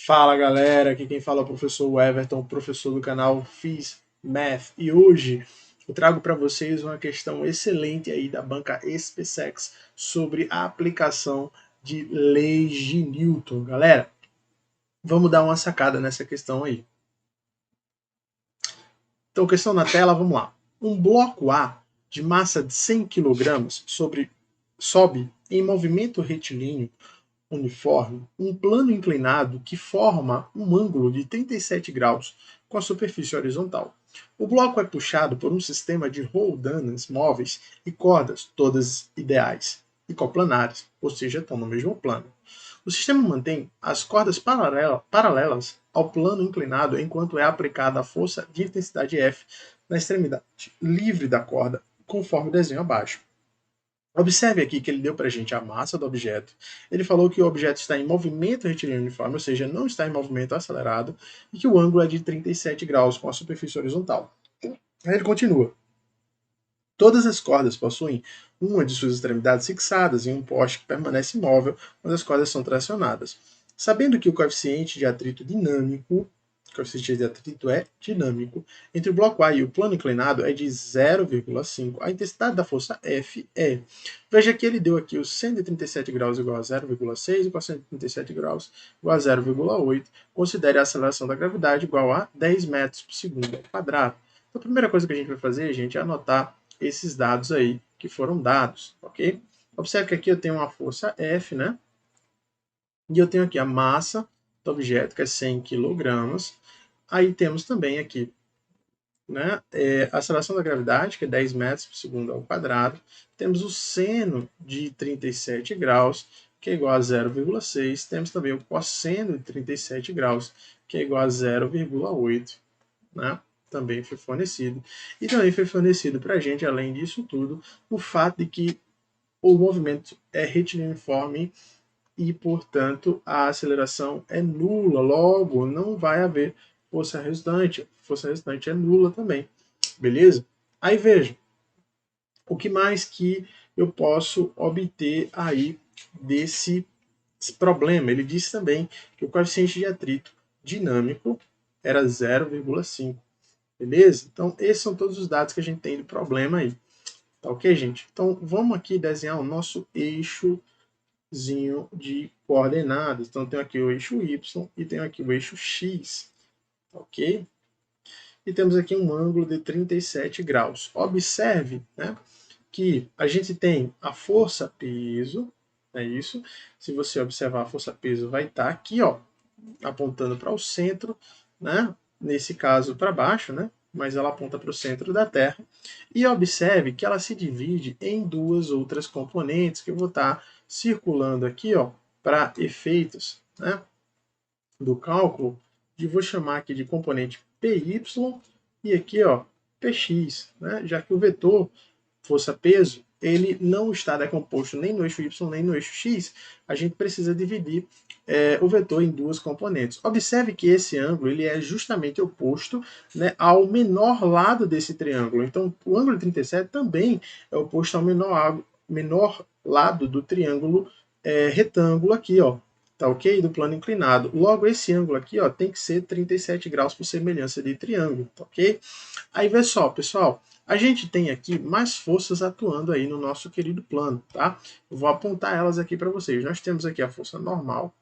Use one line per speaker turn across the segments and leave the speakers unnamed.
Fala galera, aqui quem fala é o professor Everton, professor do canal Fiz Math, e hoje eu trago para vocês uma questão excelente aí da banca SpaceX sobre a aplicação de leis de Newton. Galera, vamos dar uma sacada nessa questão aí. Então, questão na tela, vamos lá. Um bloco A de massa de 100 kg sobe em movimento retilíneo uniforme um plano inclinado que forma um ângulo de 37 graus com a superfície horizontal. O bloco é puxado por um sistema de roldanas móveis e cordas, todas ideais e coplanares, ou seja, estão no mesmo plano. O sistema mantém as cordas paralelas ao plano inclinado enquanto é aplicada a força de intensidade F na extremidade livre da corda, conforme o desenho abaixo. Observe aqui que ele deu para a gente a massa do objeto. Ele falou que o objeto está em movimento retilíneo uniforme, ou seja, não está em movimento acelerado, e que o ângulo é de 37 graus com a superfície horizontal. Aí ele continua. Todas as cordas possuem uma de suas extremidades fixadas em um poste que permanece imóvel quando as cordas são tracionadas. Sabendo que o coeficiente de atrito é dinâmico, entre o bloco A e o plano inclinado é de 0,5. A intensidade da força F é. Veja que ele deu aqui os 137 graus igual a 0,6 e 137 graus igual a 0,8. Considere a aceleração da gravidade igual a 10 metros por segundo ao quadrado. Então, a primeira coisa que a gente vai fazer, gente, é anotar esses dados aí que foram dados, ok? Observe que aqui eu tenho uma força F, né? E eu tenho aqui a massa do objeto, que é 100 kg. Aí temos também aqui, né, a aceleração da gravidade, que é 10 metros por segundo ao quadrado. Temos o seno de 37 graus, que é igual a 0,6. Temos também o cosseno de 37 graus, que é igual a 0,8, né? Também foi fornecido. E também foi fornecido para a gente, além disso tudo, o fato de que o movimento é retilíneo-uniforme e, portanto, a aceleração é nula. Logo, não vai haver força resultante. Força resultante é nula também. Beleza? Aí veja, o que mais que eu posso obter aí desse problema? Ele disse também que o coeficiente de atrito dinâmico era 0,5. Beleza? Então, esses são todos os dados que a gente tem do problema aí. Tá ok, gente? Então, vamos aqui desenhar o nosso eixozinho de coordenadas. Então, tenho aqui o eixo Y e tenho aqui o eixo X. Ok? E temos aqui um ângulo de 37 graus. Observe, né, que a gente tem a força peso, é isso. Se você observar, a força peso vai estar aqui, ó, apontando para o centro, né? Nesse caso para baixo, né? Mas ela aponta para o centro da Terra. E observe que ela se divide em duas outras componentes que eu vou estar circulando aqui, ó, para efeitos, né, do cálculo, e vou chamar aqui de componente PY e aqui, ó, PX, né? Já que o vetor força-peso, ele não está decomposto nem no eixo Y nem no eixo X, a gente precisa dividir o vetor em duas componentes. Observe que esse ângulo ele é justamente oposto, né, ao menor lado desse triângulo. Então, o ângulo de 37 também é oposto ao menor lado do triângulo retângulo aqui, ó. Tá ok? Do plano inclinado. Logo, esse ângulo aqui, ó, tem que ser 37 graus por semelhança de triângulo, tá ok? Aí, vê só, pessoal, a gente tem aqui mais forças atuando aí no nosso querido plano, tá? Eu vou apontar elas aqui para vocês. Nós temos aqui a força normal,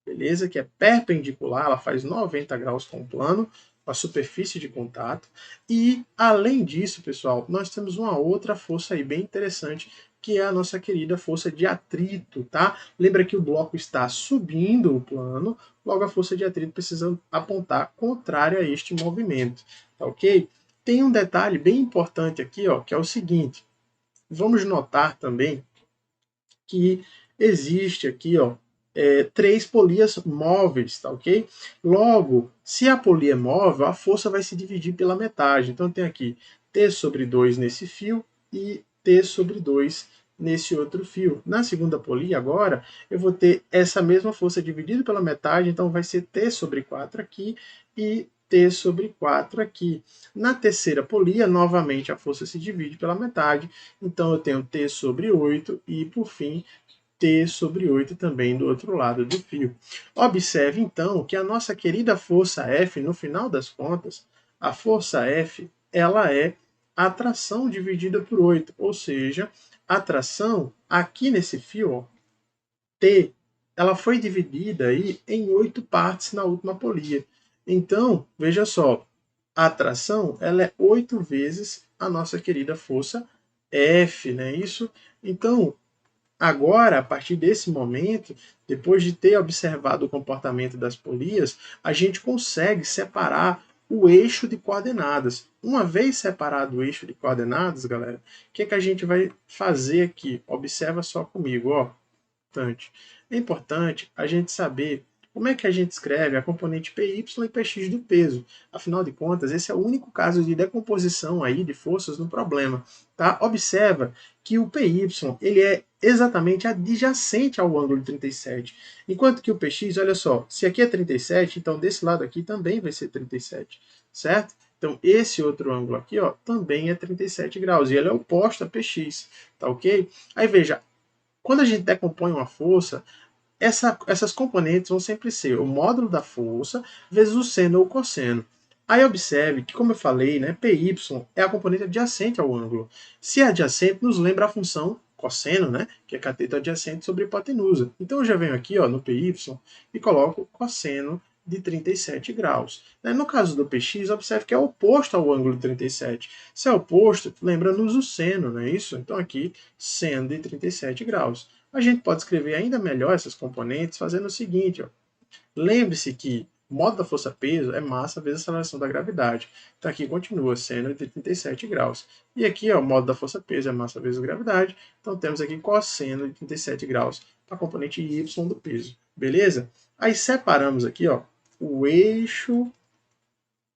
beleza? Que é perpendicular, ela faz 90 graus com o plano, com a superfície de contato. E, além disso, pessoal, nós temos uma outra força aí bem interessante, que é a nossa querida força de atrito, tá? Lembra que o bloco está subindo o plano, logo a força de atrito precisa apontar contrária a este movimento, tá ok? Tem um detalhe bem importante aqui, ó, que é o seguinte. Vamos notar também que existe aqui, ó, três polias móveis, tá ok? Logo, se a polia é móvel, a força vai se dividir pela metade. Então, tem aqui T sobre 2 nesse fio e T sobre 2 nesse outro fio. Na segunda polia, agora, eu vou ter essa mesma força dividida pela metade, então vai ser T sobre 4 aqui e T sobre 4 aqui. Na terceira polia, novamente, a força se divide pela metade, então eu tenho T sobre 8 e, por fim, T sobre 8 também do outro lado do fio. Observe, então, que a nossa querida força F, no final das contas, a força F, ela é a tração dividida por 8, ou seja, a tração aqui nesse fio, ó, T, ela foi dividida aí em 8 partes na última polia. Então, veja só, a tração ela é 8 vezes a nossa querida força F, né? Isso. Então, agora, a partir desse momento, depois de ter observado o comportamento das polias, a gente consegue separar o eixo de coordenadas. Uma vez separado o eixo de coordenadas, galera, o que, que a gente vai fazer aqui? Observa só comigo, ó. É importante a gente saber como é que a gente escreve a componente PY e PX do peso. Afinal de contas, esse é o único caso de decomposição aí de forças no problema. Tá? Observa que o PY ele é exatamente adjacente ao ângulo 37, enquanto que o PX, olha só, se aqui é 37, então desse lado aqui também vai ser 37, certo? Então, esse outro ângulo aqui, ó, também é 37 graus, e ele é oposto a PX, tá ok? Aí, veja, quando a gente decompõe uma força, essas componentes vão sempre ser o módulo da força vezes o seno ou cosseno. Aí observe que, como eu falei, né, PY é a componente adjacente ao ângulo. Se é adjacente, nos lembra a função cosseno, né, que é cateto adjacente sobre hipotenusa. Então eu já venho aqui ó, no PY e coloco cosseno de 37 graus. No caso do PX, observe que é oposto ao ângulo de 37. Se é oposto, lembra-nos o seno, não é isso? Então aqui, seno de 37 graus. A gente pode escrever ainda melhor essas componentes fazendo o seguinte, ó. Lembre-se que o modo da força-peso é massa vezes a aceleração da gravidade. Então aqui continua seno de 37 graus. E aqui, ó, o modo da força-peso é massa vezes a gravidade. Então temos aqui cosseno de 37 graus para a componente y do peso. Beleza? Aí separamos aqui, ó, o eixo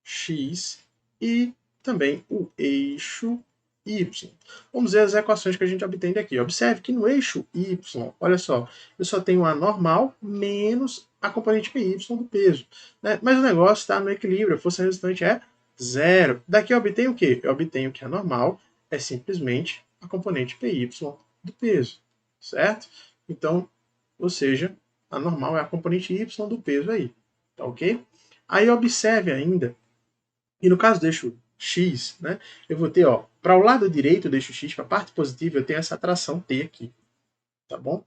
x e também o eixo y. Vamos ver as equações que a gente obtém daqui. Observe que no eixo y, olha só, eu só tenho a normal menos a componente py do peso. Né? Mas o negócio está no equilíbrio, a força resultante é zero. Daqui eu obtenho o quê? Eu obtenho que a normal é simplesmente a componente py do peso, certo? Então, ou seja, a normal é a componente y do peso aí, tá ok? Aí observe ainda e no caso do eixo x, né, eu vou ter, ó, para o lado direito do eixo x, para a parte positiva, eu tenho essa atração T aqui, tá bom?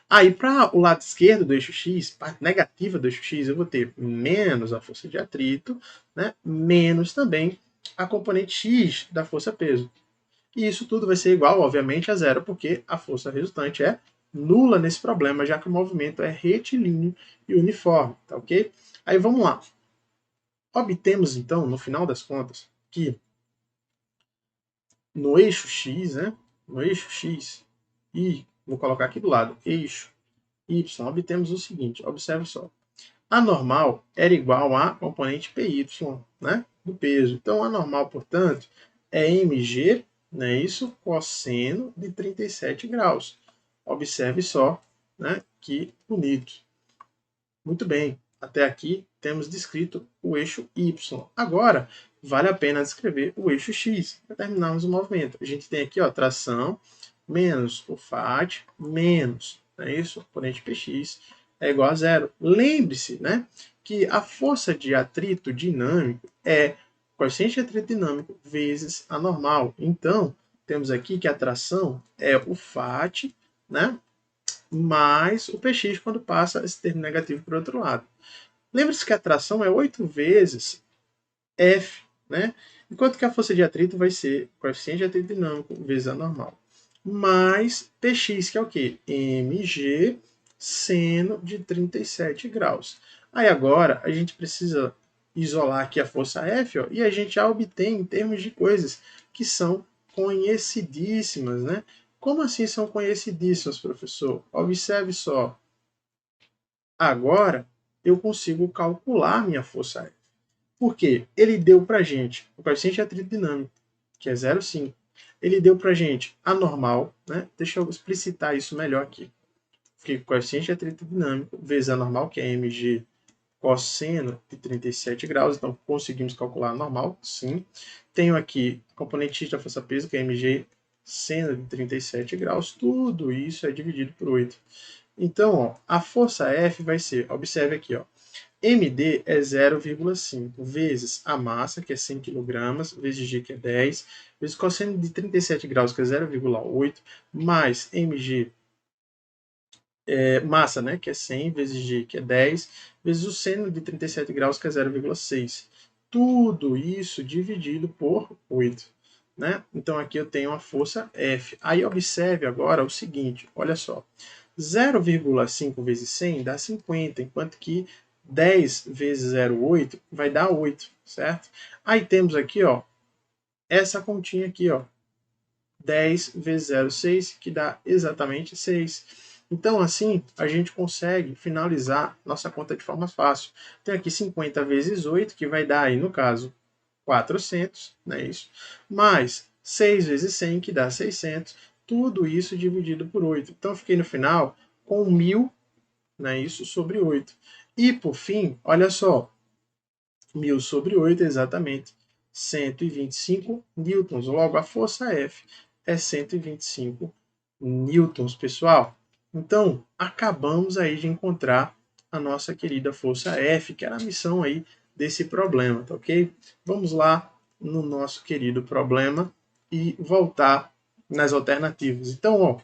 Aí, para o lado esquerdo do eixo x, parte negativa do eixo x, eu vou ter menos a força de atrito, né, menos também a componente x da força-peso. E isso tudo vai ser igual, obviamente, a zero, porque a força resultante é nula nesse problema, já que o movimento é retilíneo e uniforme, tá ok? Aí vamos lá. Obtemos, então, no final das contas, que no eixo x, né? No eixo x, e vou colocar aqui do lado, eixo y, obtemos o seguinte, observe só. A normal era igual a componente py, né? Do peso. Então, a normal, portanto, é mg, né? Isso, cosseno de 37 graus. Observe só, né? Que bonito. Muito bem, até aqui temos descrito o eixo Y. Agora, vale a pena descrever o eixo X, para terminarmos o movimento. A gente tem aqui ó, tração menos o FAT menos, não é isso? O componente PX é igual a zero. Lembre-se né, que a força de atrito dinâmico é o coeficiente de atrito dinâmico vezes a normal. Então, temos aqui que a tração é o FAT, né? Mais o px quando passa esse termo negativo para o outro lado. Lembre-se que a tração é 8 vezes F, né? Enquanto que a força de atrito vai ser o coeficiente de atrito dinâmico vezes a normal. Mais Px, que é o quê? Mg seno de 37 graus. Aí agora a gente precisa isolar aqui a força F, ó, e a gente já obtém em termos de coisas que são conhecidíssimas, né? Como assim são conhecidíssimas, professor? Observe só. Agora eu consigo calcular minha força F. Por quê? Ele deu para a gente o coeficiente de atrito dinâmico, que é 0,5. Ele deu para a gente a normal, né? Deixa eu explicitar isso melhor aqui. Fica o coeficiente de atrito dinâmico vezes a normal, que é mg cosseno de 37 graus. Então, conseguimos calcular a normal, sim. Tenho aqui a componente x da força-peso, que é mg seno de 37 graus, tudo isso é dividido por 8. Então, ó, a força F vai ser, observe aqui, ó, MD é 0,5 vezes a massa, que é 100 kg, vezes G, que é 10, vezes o cosseno de 37 graus, que é 0,8, mais mg, massa, né, que é 100, vezes G, que é 10, vezes o seno de 37 graus, que é 0,6. Tudo isso dividido por 8. Né? Então, aqui eu tenho a força F. Aí, observe agora o seguinte, olha só. 0,5 vezes 100 dá 50, enquanto que 10 vezes 0,8 vai dar 8, certo? Aí temos aqui, ó, essa continha aqui, ó, 10 vezes 0,6, que dá exatamente 6. Então, assim, a gente consegue finalizar nossa conta de forma fácil. Tem aqui 50 vezes 8, que vai dar aí, no caso, 400, não é isso? Mais 6 vezes 100, que dá 600. Tudo isso dividido por 8. Então, eu fiquei no final com 1.000, né, isso sobre 8. E, por fim, olha só, 1.000 sobre 8 é exatamente 125 newtons. Logo, a força F é 125 newtons, pessoal. Então, acabamos aí de encontrar a nossa querida força F, que era a missão aí desse problema, tá ok? Vamos lá no nosso querido problema e voltar nas alternativas. Então, ó,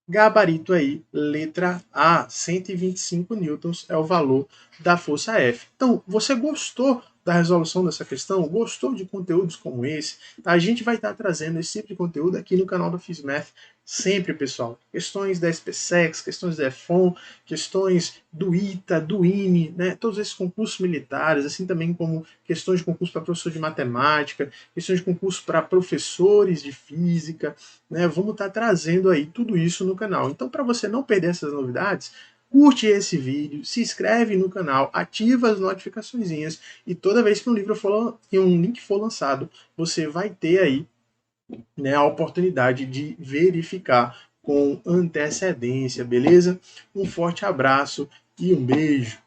gabarito aí, letra A, 125 newtons é o valor da força F. Então, você gostou da resolução dessa questão? Gostou de conteúdos como esse? A gente vai estar trazendo esse tipo de conteúdo aqui no canal do FISMath sempre, pessoal. Questões da SPSEX, questões da EFON, questões do ITA, do INE, né? Todos esses concursos militares, assim também como questões de concurso para professor de matemática, questões de concurso para professores de física, né? Vamos estar trazendo aí tudo isso no canal. Então, para você não perder essas novidades, curte esse vídeo, se inscreve no canal, ativa as notificações e toda vez que um link for lançado, você vai ter aí, né, a oportunidade de verificar com antecedência, beleza? Um forte abraço e um beijo.